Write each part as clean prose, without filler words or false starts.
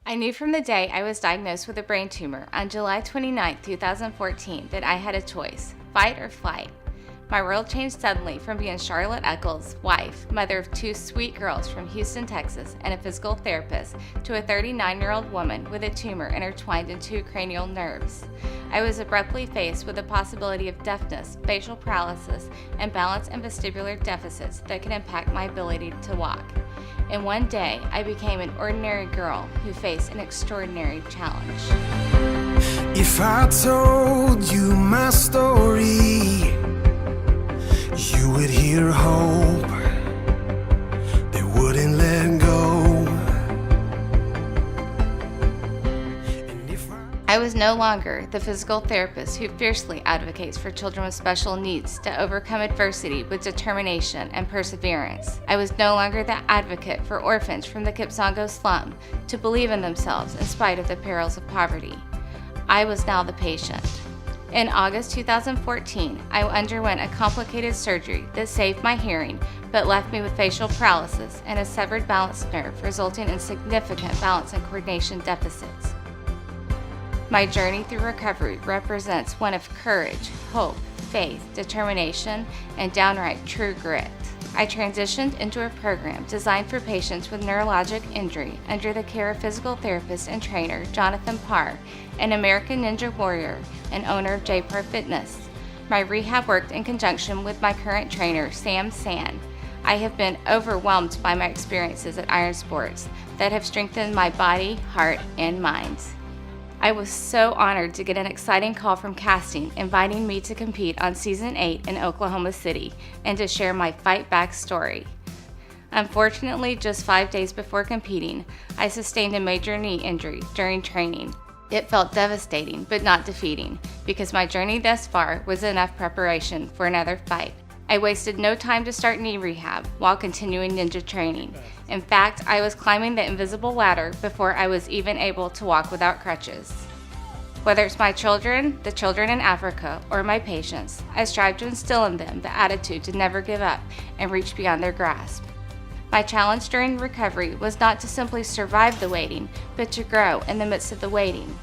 I knew from the day I was diagnosed with a brain tumor on July 29, 2014, that I had a choice, fight or flight. My world changed suddenly from being Charlotte Eccles, wife, mother of two sweet girls from Houston, Texas, and a physical therapist, to a 39-year-old woman with a tumor intertwined in two cranial nerves. I was abruptly faced with the possibility of deafness, facial paralysis, and balance and vestibular deficits that could impact my ability to walk. In one day, I became an ordinary girl who faced an extraordinary challenge. If I told you my story, you would hear hope that wouldn't let go. I was no longer the physical therapist who fiercely advocates for children with special needs to overcome adversity with determination and perseverance. I was no longer the advocate for orphans from the Kipsongo slum to believe in themselves in spite of the perils of poverty. I was now the patient. In August 2014, I underwent a complicated surgery that saved my hearing but left me with facial paralysis and a severed balance nerve, resulting in significant balance and coordination deficits. My journey through recovery represents one of courage, hope, faith, determination, and downright true grit. I transitioned into a program designed for patients with neurologic injury under the care of physical therapist and trainer Jonathan Parr, an American Ninja Warrior and owner of JPAR Fitness. My rehab worked in conjunction with my current trainer, Sam Sand. I have been overwhelmed by my experiences at Iron Sports that have strengthened my body, heart, and mind. I was so honored to get an exciting call from casting inviting me to compete on Season 8 in Oklahoma City and to share my fight back story. Unfortunately, just 5 days before competing, I sustained a major knee injury during training. It felt devastating but not defeating because my journey thus far was enough preparation for another fight. I wasted no time to start knee rehab while continuing ninja training. In fact, I was climbing the invisible ladder before I was even able to walk without crutches. Whether it's my children, the children in Africa, or my patients, I strive to instill in them the attitude to never give up and reach beyond their grasp. My challenge during recovery was not to simply survive the waiting, but to grow in the midst of the waiting.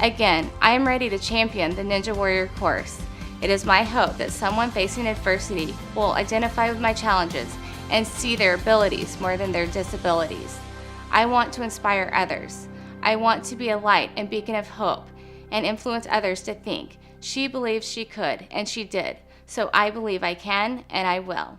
Again, I am ready to champion the Ninja Warrior course. It is my hope that someone facing adversity will identify with my challenges and see their abilities more than their disabilities. I want to inspire others. I want to be a light and beacon of hope and influence others to think, she believes she could, and she did, so I believe I can and I will.